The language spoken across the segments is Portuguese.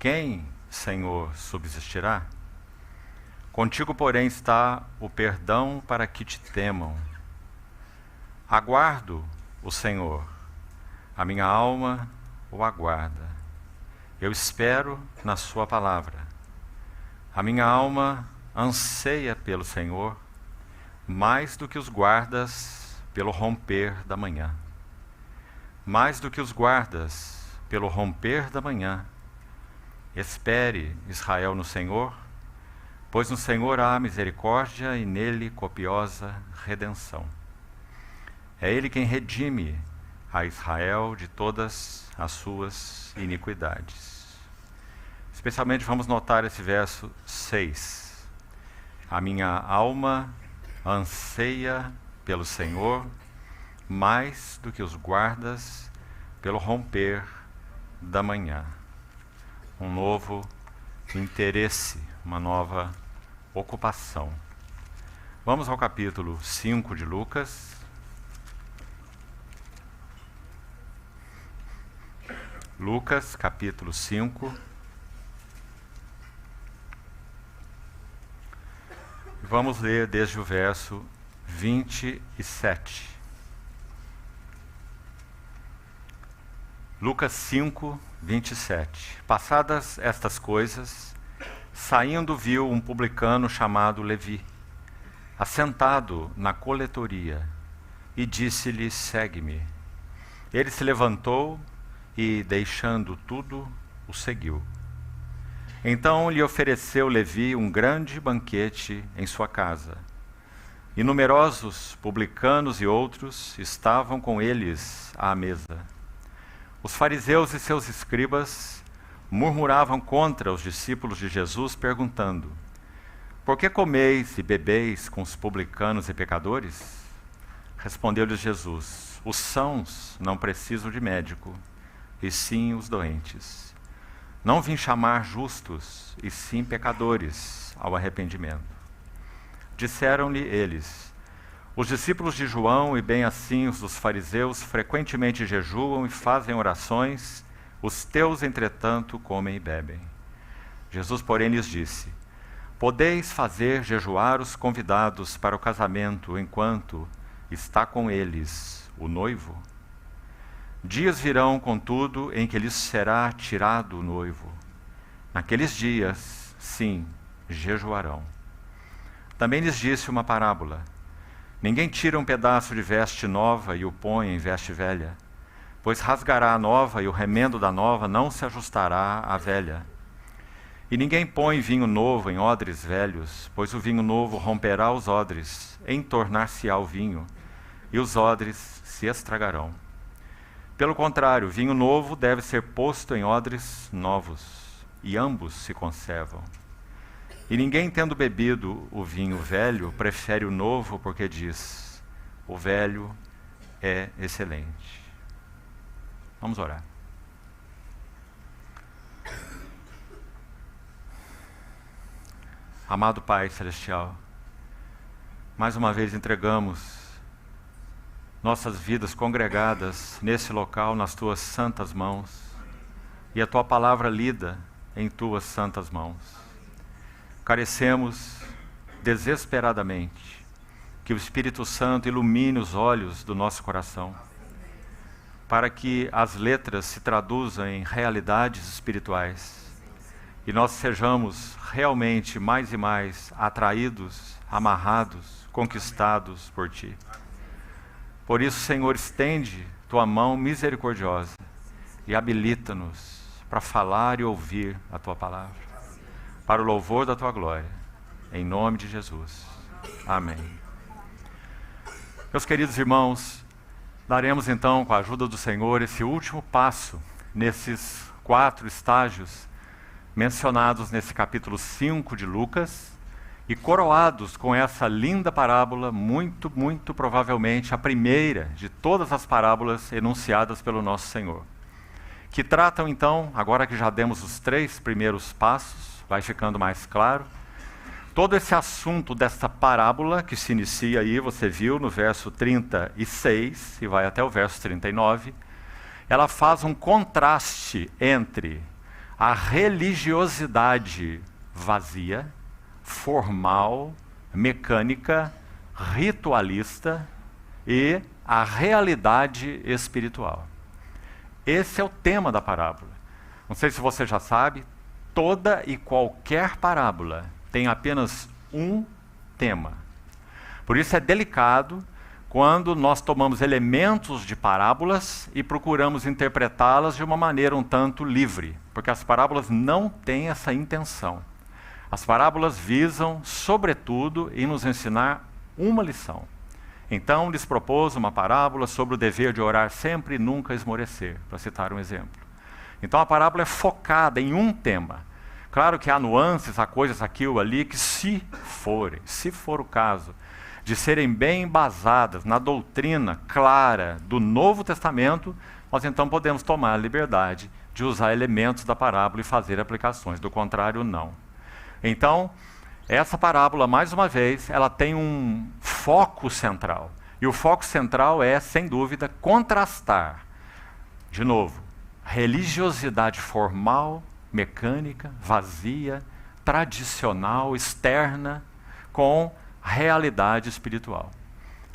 quem, Senhor, subsistirá? Contigo, porém, está o perdão para que te temam. Aguardo o Senhor, a minha alma o aguarda. Eu espero na sua palavra. A minha alma anseia pelo Senhor, mais do que os guardas pelo romper da manhã. Mais do que os guardas pelo romper da manhã. Espere, Israel, no Senhor, pois no Senhor há misericórdia e nele copiosa redenção. É Ele quem redime a Israel de todas as suas iniquidades. Especialmente vamos notar esse verso 6. A minha alma anseia pelo Senhor, mais do que os guardas pelo romper da manhã. Um novo interesse, uma nova ocupação. Vamos ao capítulo 5 de Lucas. Lucas, capítulo 5. Vamos ler desde o verso 27. Lucas 5, 27. Passadas estas coisas, saindo viu um publicano chamado Levi, assentado na coletoria, e disse-lhe: segue-me. Ele se levantou e, deixando tudo, o seguiu. Então lhe ofereceu Levi um grande banquete em sua casa. E numerosos publicanos e outros estavam com eles à mesa. Os fariseus e seus escribas murmuravam contra os discípulos de Jesus, perguntando: por que comeis e bebeis com os publicanos e pecadores? Respondeu-lhes Jesus: os sãos não precisam de médico, e sim os doentes. Não vim chamar justos, e sim pecadores ao arrependimento. Disseram-lhe eles: os discípulos de João e bem assim os dos fariseus frequentemente jejuam e fazem orações, os teus, entretanto, comem e bebem. Jesus, porém, lhes disse: podeis fazer jejuar os convidados para o casamento enquanto está com eles o noivo? Dias virão, contudo, em que lhes será tirado o noivo. Naqueles dias, sim, jejuarão. Também lhes disse uma parábola: ninguém tira um pedaço de veste nova e o põe em veste velha, pois rasgará a nova e o remendo da nova não se ajustará à velha. E ninguém põe vinho novo em odres velhos, pois o vinho novo romperá os odres, entornar-se-á o vinho, e os odres se estragarão. Pelo contrário, o vinho novo deve ser posto em odres novos, e ambos se conservam. E ninguém, tendo bebido o vinho velho, prefere o novo, porque diz: o velho é excelente. Vamos orar. Amado Pai Celestial, mais uma vez entregamos nossas vidas congregadas nesse local nas Tuas santas mãos e a Tua palavra lida em Tuas santas mãos. Carecemos desesperadamente que o Espírito Santo ilumine os olhos do nosso coração, para que as letras se traduzam em realidades espirituais e nós sejamos realmente mais e mais atraídos, amarrados, conquistados por Ti. Por isso, Senhor, estende Tua mão misericordiosa e habilita-nos para falar e ouvir a Tua palavra, para o louvor da Tua glória, em nome de Jesus. Amém. Meus queridos irmãos, daremos então, com a ajuda do Senhor, esse último passo nesses 4 estágios mencionados nesse capítulo 5 de Lucas, e coroados com essa linda parábola, muito provavelmente a primeira de todas as parábolas enunciadas pelo nosso Senhor, que tratam então, agora que já demos os 3 primeiros passos, vai ficando mais claro, todo esse assunto dessa parábola que se inicia aí, você viu no verso 36 e vai até o verso 39, ela faz um contraste entre a religiosidade vazia, formal, mecânica, ritualista e a realidade espiritual. Esse é o tema da parábola. Não sei se você já sabe, toda e qualquer parábola tem apenas um tema. Por isso é delicado quando nós tomamos elementos de parábolas e procuramos interpretá-las de uma maneira um tanto livre, porque as parábolas não têm essa intenção. As parábolas visam, sobretudo, em nos ensinar uma lição. Então, lhes propôs uma parábola sobre o dever de orar sempre e nunca esmorecer, para citar um exemplo. Então, a parábola é focada em um tema. Claro que há nuances, há coisas aqui ou ali que, se for o caso, de serem bem embasadas na doutrina clara do Novo Testamento, nós então podemos tomar a liberdade de usar elementos da parábola e fazer aplicações. Do contrário, não. Então, essa parábola, mais uma vez, ela tem um foco central. E o foco central é, sem dúvida, contrastar, de novo, religiosidade formal, mecânica, vazia, tradicional, externa, com realidade espiritual.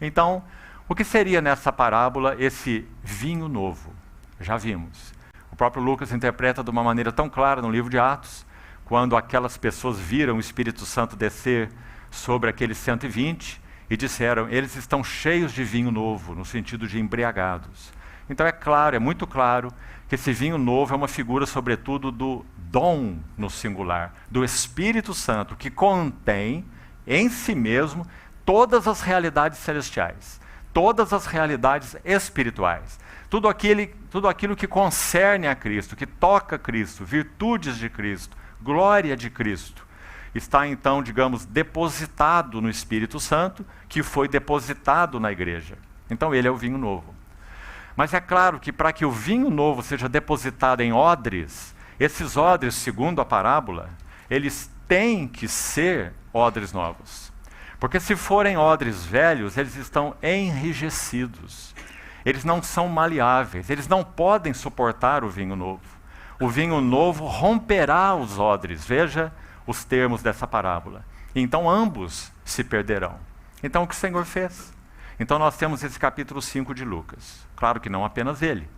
Então, o que seria nessa parábola esse vinho novo? Já vimos. O próprio Lucas interpreta de uma maneira tão clara no livro de Atos, quando aquelas pessoas viram o Espírito Santo descer sobre aqueles 120 e disseram, eles estão cheios de vinho novo, no sentido de embriagados. Então é claro, é muito claro, que esse vinho novo é uma figura, sobretudo, do dom no singular, do Espírito Santo, que contém em si mesmo todas as realidades celestiais, todas as realidades espirituais, tudo aquilo que concerne a Cristo, que toca Cristo, virtudes de Cristo, glória de Cristo, está então, digamos, depositado no Espírito Santo, que foi depositado na igreja. Então ele é o vinho novo. Mas é claro que para que o vinho novo seja depositado em odres, esses odres, segundo a parábola, eles têm que ser odres novos. Porque se forem odres velhos, eles estão enrijecidos. Eles não são maleáveis, eles não podem suportar o vinho novo. O vinho novo romperá os odres. Veja os termos dessa parábola. Então ambos se perderão. Então o que o Senhor fez? Então nós temos esse capítulo 5 de Lucas. Claro que não apenas ele,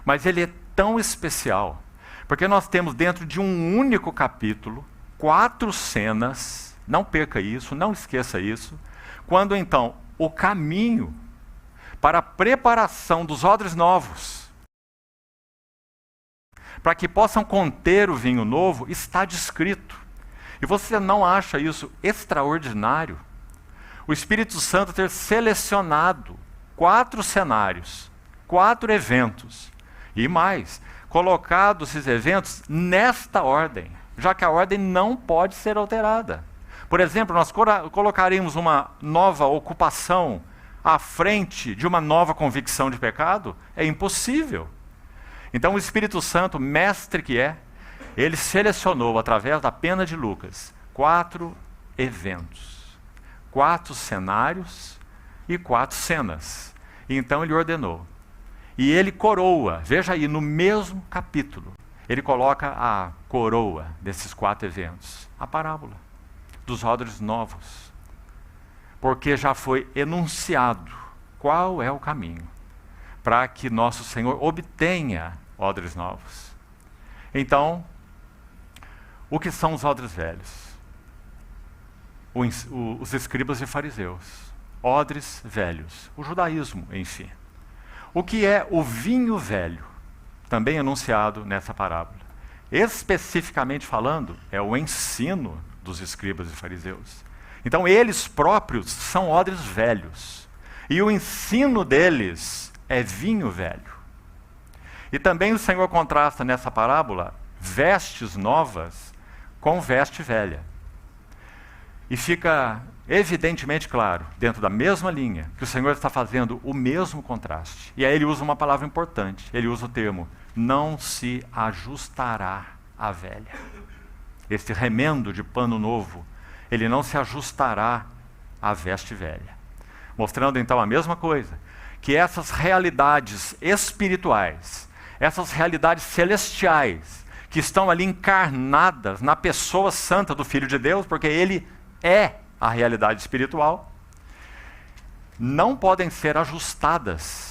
mas ele é tão especial, porque nós temos dentro de um único capítulo 4 cenas, não perca isso, não esqueça isso, quando então o caminho para a preparação dos odres novos, para que possam conter o vinho novo, está descrito. E você não acha isso extraordinário? O Espírito Santo ter selecionado 4 cenários, 4 eventos, e mais, colocado esses eventos nesta ordem, já que a ordem não pode ser alterada. Por exemplo, nós colocaríamos uma nova ocupação à frente de uma nova convicção de pecado? É impossível. Então o Espírito Santo, mestre que é, ele selecionou, através da pena de Lucas, 4 eventos, 4 cenários e 4 cenas. E então ele ordenou. E ele coroa, veja aí, no mesmo capítulo, ele coloca a coroa desses 4 eventos, a parábola dos odres novos. Porque já foi enunciado qual é o caminho para que nosso Senhor obtenha odres novos. Então, o que são os odres velhos? Os escribas e fariseus. Odres velhos. O judaísmo, enfim. O que é o vinho velho? Também anunciado nessa parábola. Especificamente falando, é o ensino dos escribas e fariseus. Então, eles próprios são odres velhos. E o ensino deles é vinho velho. E também o Senhor contrasta nessa parábola vestes novas com veste velha. E fica evidentemente claro, dentro da mesma linha, que o Senhor está fazendo o mesmo contraste. E aí ele usa uma palavra importante. Ele usa o termo, não se ajustará à velha. Este remendo de pano novo, ele não se ajustará à veste velha. Mostrando então a mesma coisa, que essas realidades espirituais, essas realidades celestiais, que estão ali encarnadas na pessoa santa do Filho de Deus, porque ele é a realidade espiritual, não podem ser ajustadas